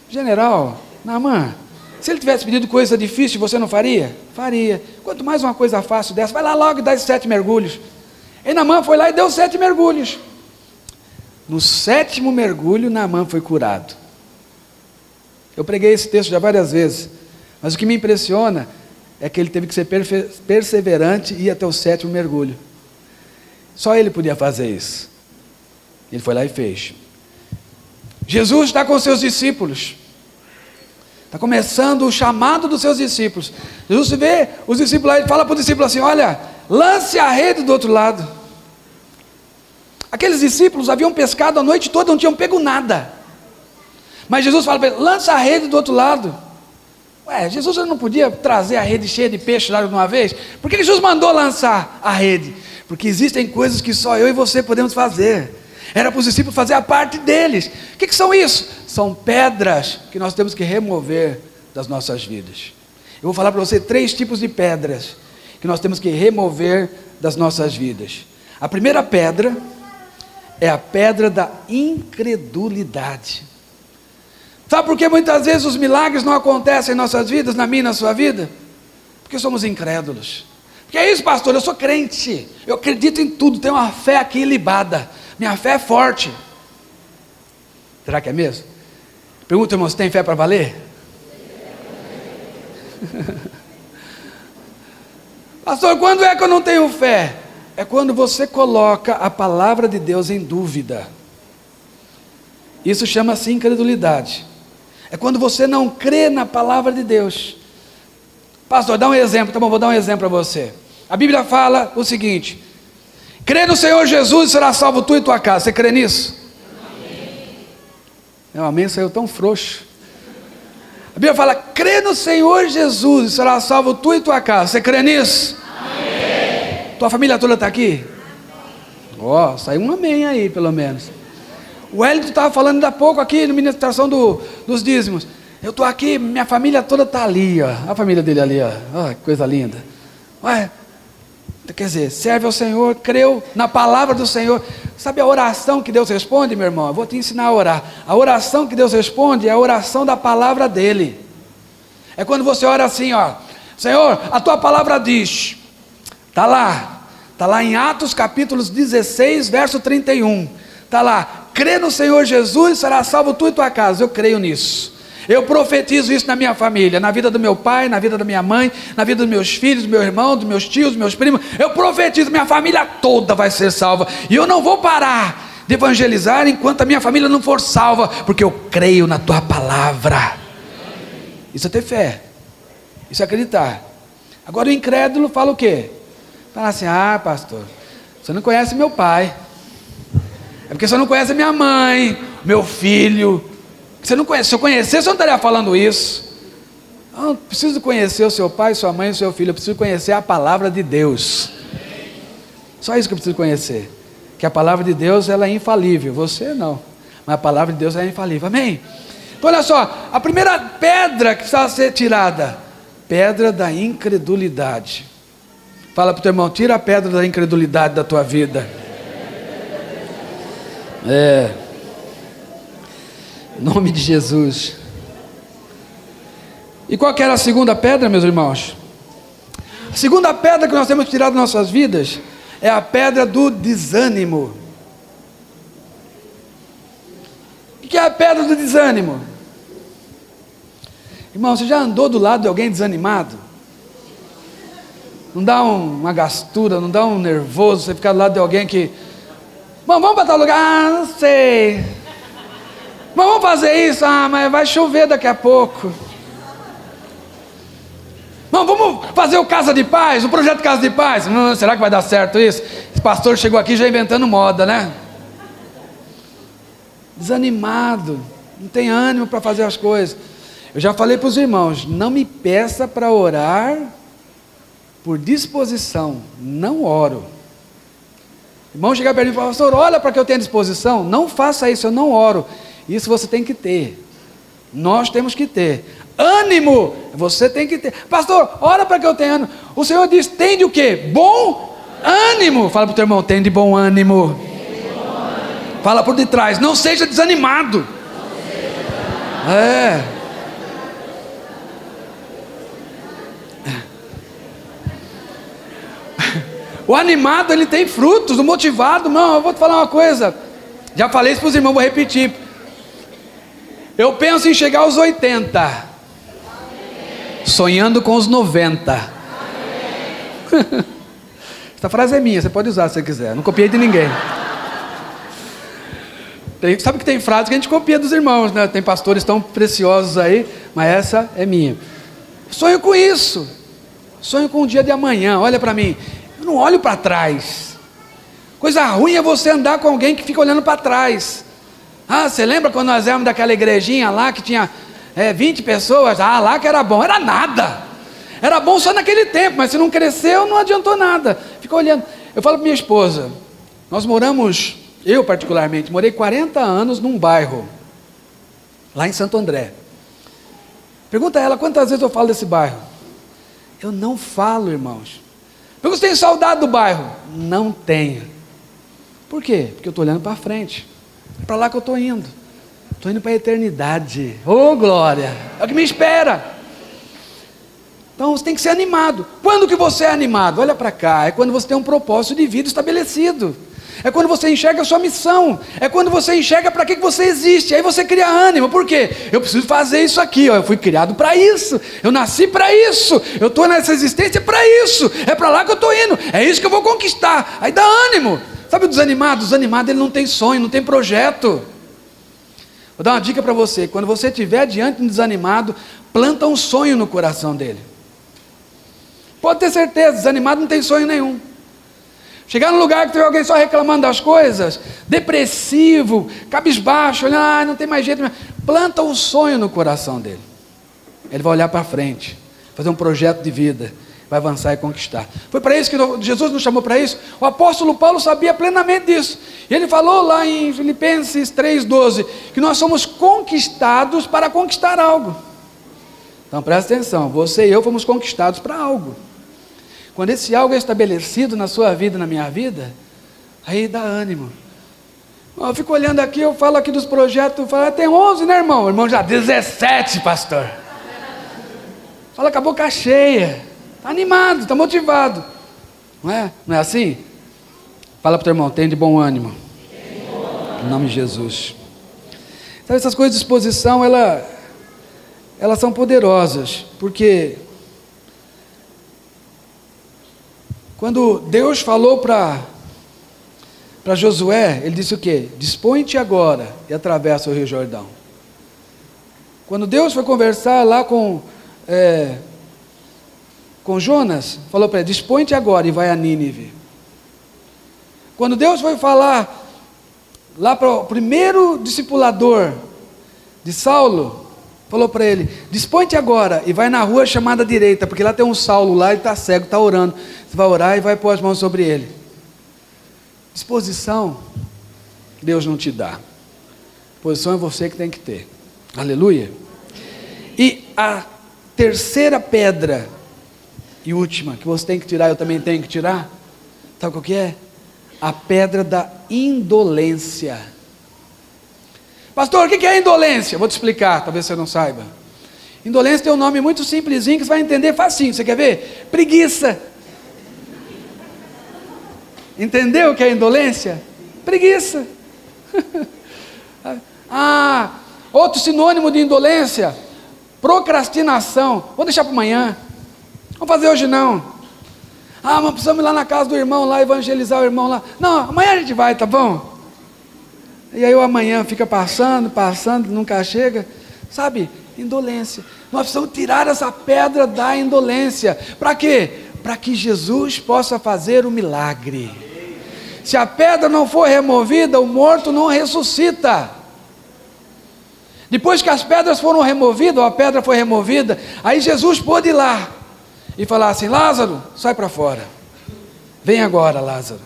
general, Naamã, se ele tivesse pedido coisa difícil, você não faria? Faria. Quanto mais uma coisa fácil dessa, vai lá logo e dá esses 7 mergulhos. E Naamã foi lá e deu 7 mergulhos. No 7º mergulho, Naamã foi curado. Eu preguei esse texto já várias vezes, mas o que me impressiona é que ele teve que ser perseverante e ir até o 7º mergulho. Só ele podia fazer isso. Ele foi lá e fez. Jesus está com os seus discípulos. Está começando o chamado dos seus discípulos. Jesus se vê os discípulos lá e fala para o discípulo assim: olha, lance a rede do outro lado. Aqueles discípulos haviam pescado a noite toda, não tinham pego nada. Mas Jesus fala para ele: lança a rede do outro lado. Jesus não podia trazer a rede cheia de peixe lá de uma vez? Por que Jesus mandou lançar a rede? Porque existem coisas que só eu e você podemos fazer. Era para os discípulos fazer a parte deles. O que são isso? São pedras que nós temos que remover das nossas vidas. Eu vou falar para você 3 tipos de pedras que nós temos que remover das nossas vidas. A primeira pedra é a pedra da incredulidade. Sabe por que muitas vezes os milagres não acontecem em nossas vidas, na minha e na sua vida? Porque somos incrédulos. Porque é isso, pastor, eu sou crente, eu acredito em tudo, tenho uma fé aqui ilibada, minha fé é forte. Será que é mesmo? Pergunta, irmão, você tem fé para valer? Pastor, quando é que eu não tenho fé? É quando você coloca a palavra de Deus em dúvida. Isso chama-se incredulidade. É quando você não crê na palavra de Deus. Pastor, dá um exemplo. Tá bom, vou dar um exemplo para você. A Bíblia fala o seguinte: crê no Senhor Jesus e será salvo tu e tua casa. Você crê nisso? Amém. Meu amém saiu tão frouxo. A Bíblia fala: crê no Senhor Jesus e será salvo tu e tua casa. Você crê nisso? Amém. Tua família toda está aqui? Saiu um amém aí pelo menos. O Hélio estava falando ainda há pouco aqui na ministração dos dízimos. Eu estou aqui, minha família toda está ali, ó. A família dele ali, ó. Que coisa linda. Quer dizer, serve ao Senhor, creu na palavra do Senhor. Sabe a oração que Deus responde, meu irmão? Eu vou te ensinar a orar. A oração que Deus responde é a oração da palavra dele. É quando você ora assim, ó: Senhor, a tua palavra diz. Está lá em Atos capítulo 16, verso 31. Está lá: crê no Senhor Jesus, será salvo tu e tua casa. Eu creio nisso. Eu profetizo isso na minha família, na vida do meu pai, na vida da minha mãe, na vida dos meus filhos, do meu irmão, dos meus tios, dos meus primos. Eu profetizo, minha família toda vai ser salva. E eu não vou parar de evangelizar enquanto a minha família não for salva, porque eu creio na tua palavra. Isso é ter fé. Isso é acreditar. Agora o incrédulo fala o quê? Fala assim: pastor, você não conhece meu pai. É porque você não conhece minha mãe, meu filho. Você não conhece. Se eu conhecesse, eu não estaria falando isso. Eu não preciso conhecer o seu pai, sua mãe e o seu filho. Eu preciso conhecer a palavra de Deus. Só isso que eu preciso conhecer. Que a palavra de Deus, ela é infalível. Você não. Mas a palavra de Deus é infalível. Amém? Então olha só. A primeira pedra que precisa ser tirada: pedra da incredulidade. Fala para o teu irmão: tira a pedra da incredulidade da tua vida. Em nome de Jesus. E qual que era a segunda pedra, meus irmãos? A segunda pedra que nós temos que tirar das nossas vidas é a pedra do desânimo. O que é a pedra do desânimo? Irmão, você já andou do lado de alguém desanimado? Não dá uma gastura, não dá um nervoso você ficar do lado de alguém que... Vamos para tal lugar? Ah, não sei. Vamos fazer isso? Ah, mas vai chover daqui a pouco. Vamos fazer o Casa de Paz, o projeto Casa de Paz. Será que vai dar certo isso? Esse pastor chegou aqui já inventando moda, né? Desanimado, não tem ânimo para fazer as coisas. Eu já falei para os irmãos, não me peça para orar por disposição, não oro. Irmão chegar perto de mim e falar, pastor, olha para que eu tenha disposição. Não faça isso, eu não oro. Isso você tem que ter. Nós temos que ter. Ânimo, você tem que ter. Pastor, ora para que eu tenha ânimo. O Senhor diz, tem de o quê? Bom ânimo. Fala para o teu irmão, tem de bom ânimo. Fala por detrás, não seja desanimado. O animado, ele tem frutos. O motivado, não, eu vou te falar uma coisa. Já falei isso para os irmãos, vou repetir. Eu penso em chegar aos 80, sonhando com os 90. Essa frase é minha, você pode usar se você quiser, não copiei de ninguém. Sabe que tem frases que a gente copia dos irmãos, né? Tem pastores tão preciosos aí, mas essa é minha. Sonho com isso, sonho com o dia de amanhã. Olha para mim, eu não olho para trás. Coisa ruim é você andar com alguém que fica olhando para trás. Ah, você lembra quando nós éramos daquela igrejinha lá que tinha 20 pessoas? Ah, lá que era bom, era nada. Era bom só naquele tempo, mas se não cresceu, não adiantou nada. Fica olhando. Eu falo para minha esposa, nós moramos, eu particularmente, morei 40 anos num bairro, lá em Santo André. Pergunta a ela quantas vezes eu falo desse bairro. Eu não falo, irmãos. Pergunta se tem saudade do bairro. Não tenho. Por quê? Porque eu estou olhando para frente. É para lá que eu estou indo. Estou indo para a eternidade. Oh, glória! É o que me espera. Então você tem que ser animado. Quando que você é animado? Olha para cá. É quando você tem um propósito de vida estabelecido. É quando você enxerga a sua missão. É quando você enxerga para que você existe. Aí você cria ânimo. Por quê? Eu preciso fazer isso aqui. Ó. Eu fui criado para isso. Eu nasci para isso. Eu estou nessa existência para isso. É para lá que eu estou indo. É isso que eu vou conquistar. Aí dá ânimo. Sabe o desanimado? O desanimado, ele não tem sonho, não tem projeto. Vou dar uma dica para você. Quando você estiver diante de um desanimado, planta um sonho no coração dele. Pode ter certeza, desanimado não tem sonho nenhum. Chegar num lugar que tem alguém só reclamando das coisas, depressivo, cabisbaixo, olhando, não tem mais jeito. Planta um sonho no coração dele. Ele vai olhar para frente, fazer um projeto de vida. Vai avançar e conquistar. Foi para isso que Jesus nos chamou para isso. O apóstolo Paulo sabia plenamente disso. E ele falou lá em Filipenses 3,12, que nós somos conquistados para conquistar algo. Então presta atenção, você e eu fomos conquistados para algo. Quando esse algo é estabelecido na sua vida, na minha vida, aí dá ânimo. Eu fico olhando aqui, eu falo aqui dos projetos, eu falo, tem 11, né, irmão? O irmão já 17, pastor. Fala com a boca cheia. Está animado, está motivado. Não é? Não é assim? Fala para o teu irmão, tem de bom ânimo. Em nome de Jesus. Então essas coisas de disposição, elas são poderosas. Porque quando Deus falou para Josué, ele disse o quê? Dispõe-te agora e atravessa o Rio Jordão. Quando Deus foi conversar lá com Jonas, falou para ele, dispõe-te agora e vai a Nínive. Quando Deus foi falar lá para o primeiro discipulador de Saulo, falou para ele, dispõe-te agora e vai na rua chamada direita, porque lá tem um Saulo lá, ele está cego, está orando. Você vai orar e vai pôr as mãos sobre ele. Disposição, Deus não te dá. Disposição é você que tem que ter. Aleluia. E a terceira pedra e última, que você tem que tirar, eu também tenho que tirar, sabe qual que é? A pedra da indolência. Pastor, o que é indolência? Vou te explicar, talvez você não saiba. Indolência tem um nome muito simplesinho que você vai entender facinho. Você quer ver? Preguiça. Entendeu o que é indolência? Preguiça. Outro sinônimo de indolência: procrastinação. Vou deixar para amanhã. Vamos fazer hoje não. Mas precisamos ir lá na casa do irmão, lá evangelizar o irmão lá. Não, amanhã a gente vai, tá bom? E aí o amanhã fica passando, nunca chega. Sabe? Indolência. Nós precisamos tirar essa pedra da indolência. Para quê? Para que Jesus possa fazer o milagre. Se a pedra não for removida, o morto não ressuscita. Depois que as pedras foram removidas, ou a pedra foi removida, aí Jesus pôde ir lá e falar assim: Lázaro, sai para fora. Vem agora, Lázaro.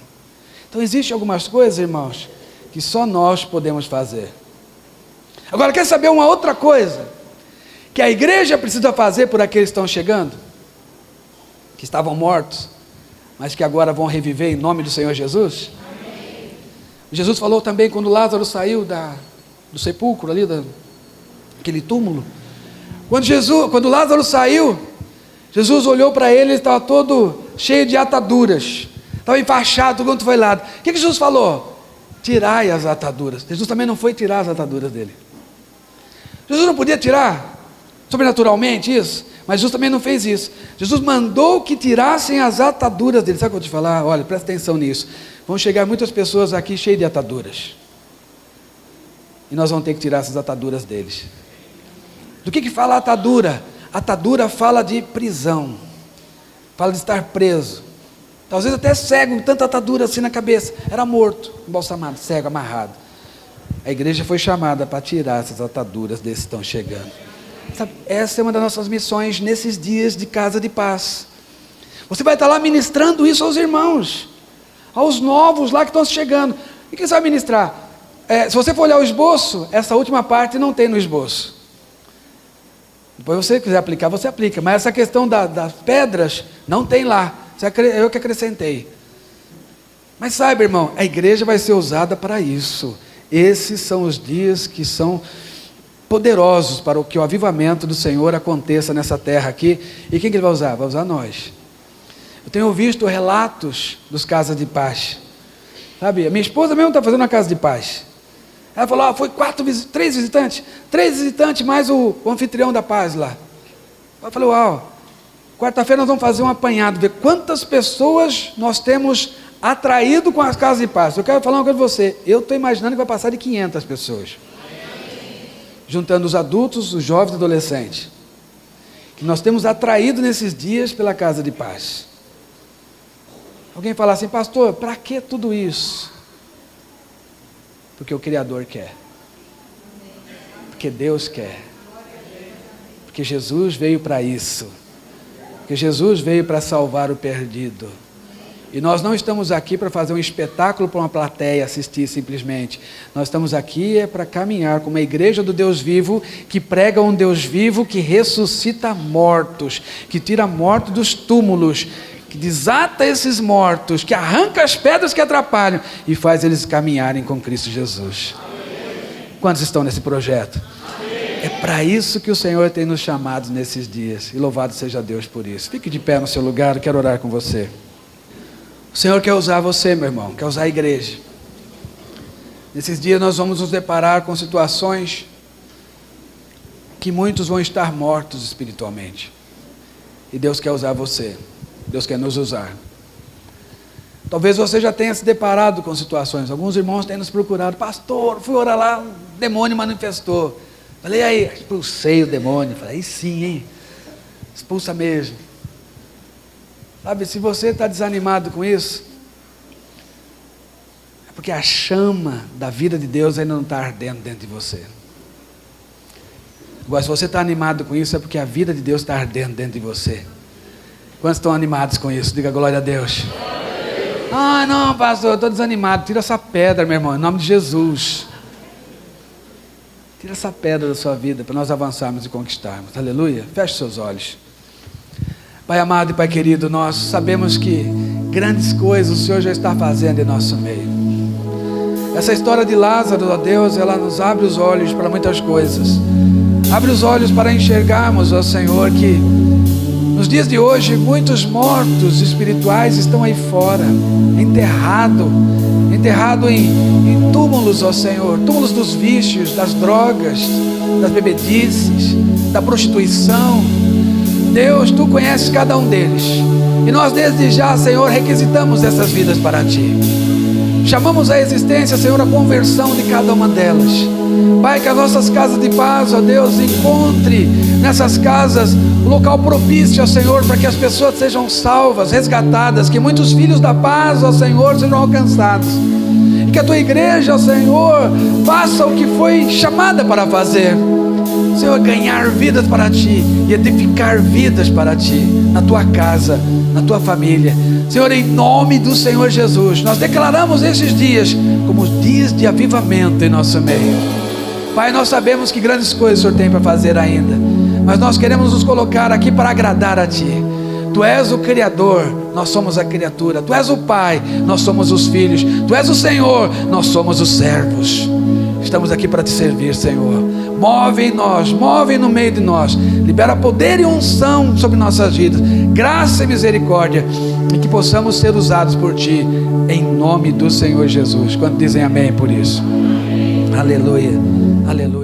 Então existem algumas coisas, irmãos, que só nós podemos fazer. Agora, quer saber uma outra coisa que a igreja precisa fazer por aqueles que estão chegando, que estavam mortos, mas que agora vão reviver em nome do Senhor Jesus? Amém. Jesus falou também quando Lázaro saiu do sepulcro ali, daquele túmulo. Quando Lázaro saiu, Jesus olhou para ele estava todo cheio de ataduras, estava enfaixado, tudo quanto foi lado. O que Jesus falou? Tirai as ataduras. Jesus também não foi tirar as ataduras dele. Jesus não podia tirar sobrenaturalmente isso, mas Jesus também não fez isso. Jesus mandou que tirassem as ataduras dele. Sabe o que eu vou te falar? Olha, presta atenção nisso. Vão chegar muitas pessoas aqui cheias de ataduras, e nós vamos ter que tirar essas ataduras deles. Do que fala atadura? Atadura fala de prisão, fala de estar preso, talvez até cego, tanta atadura assim na cabeça. Era morto, embalsamado, cego, amarrado. A igreja foi chamada para tirar essas ataduras desses que estão chegando. Sabe, essa é uma das nossas missões nesses dias de casa de paz. Você vai estar lá ministrando isso aos irmãos, aos novos lá que estão chegando. E quem sabe ministrar? Se você for olhar o esboço, essa última parte não tem no esboço. Depois você quiser aplicar, você aplica. Mas essa questão das pedras não tem lá. Eu que acrescentei. Mas saiba, irmão, a igreja vai ser usada para isso. Esses são os dias que são poderosos para que o avivamento do Senhor aconteça nessa terra aqui. E quem que ele vai usar? Vai usar nós. Eu tenho visto relatos dos casas de paz. Sabe, a minha esposa mesmo está fazendo uma casa de paz. Ela falou: foi 3 visitantes mais o anfitrião da paz lá. Eu falei: uau, quarta-feira nós vamos fazer um apanhado, ver quantas pessoas nós temos atraído com as casas de paz. Eu quero falar uma coisa para você, eu estou imaginando que vai passar de 500 pessoas, juntando os adultos, os jovens e adolescentes, que nós temos atraído nesses dias pela casa de paz. Alguém fala assim: pastor, para que tudo isso? Porque o Criador quer, porque Deus quer, porque Jesus veio para isso, porque Jesus veio para salvar o perdido. E nós não estamos aqui para fazer um espetáculo para uma plateia assistir simplesmente. Nós estamos aqui para caminhar como a igreja do Deus vivo, que prega um Deus vivo, que ressuscita mortos, que tira mortos dos túmulos, que desata esses mortos, que arranca as pedras que atrapalham e faz eles caminharem com Cristo Jesus. Amém. Quantos estão nesse projeto? Amém. É para isso que o Senhor tem nos chamado nesses dias, e louvado seja Deus por isso. Fique de pé no seu lugar, eu quero orar com você. O Senhor quer usar você, meu irmão, quer usar a igreja. Nesses dias nós vamos nos deparar com situações que muitos vão estar mortos espiritualmente, e Deus quer usar você. Deus quer nos usar. Talvez você já tenha se deparado com situações. Alguns irmãos têm nos procurado: pastor, fui orar lá, um demônio manifestou. Falei: aí, expulsei o demônio. Falei: aí sim, hein? Expulsa mesmo. Sabe, se você está desanimado com isso, é porque a chama da vida de Deus ainda não está ardendo dentro de você. Agora, se você está animado com isso, é porque a vida de Deus está ardendo dentro de você. Quantos estão animados com isso? Diga glória a Deus. Ah, não, pastor, eu estou desanimado. Tira essa pedra, meu irmão, em nome de Jesus. Tira essa pedra da sua vida para nós avançarmos e conquistarmos. Aleluia. Feche seus olhos. Pai amado e Pai querido, nós sabemos que grandes coisas o Senhor já está fazendo em nosso meio. Essa história de Lázaro, ó Deus, ela nos abre os olhos para muitas coisas. Abre os olhos para enxergarmos, ó Senhor, que nos dias de hoje muitos mortos espirituais estão aí fora, enterrado em túmulos, ó Senhor, túmulos dos vícios, das drogas, das bebedices, da prostituição. Deus, Tu conheces cada um deles, e nós desde já, Senhor, requisitamos essas vidas para Ti. Chamamos à existência, Senhor, a conversão de cada uma delas. Pai, que as nossas casas de paz, ó Deus, encontre nessas casas o local propício, ó Senhor, para que as pessoas sejam salvas, resgatadas, que muitos filhos da paz, ó Senhor, sejam alcançados. E que a Tua igreja, ó Senhor, faça o que foi chamada para fazer. Senhor, ganhar vidas para Ti e edificar vidas para Ti, na Tua casa, na Tua família. Senhor, em nome do Senhor Jesus, nós declaramos esses dias como dias de avivamento em nosso meio. Pai, nós sabemos que grandes coisas o Senhor tem para fazer ainda, mas nós queremos nos colocar aqui para agradar a Ti. Tu és o Criador, nós somos a criatura. Tu és o Pai, nós somos os filhos. Tu és o Senhor, nós somos os servos. Estamos aqui para Te servir, Senhor. Move em nós, move no meio de nós. Libera poder e unção sobre nossas vidas, graça e misericórdia, e que possamos ser usados por Ti, em nome do Senhor Jesus. Quando dizem amém por isso? Aleluia, aleluia.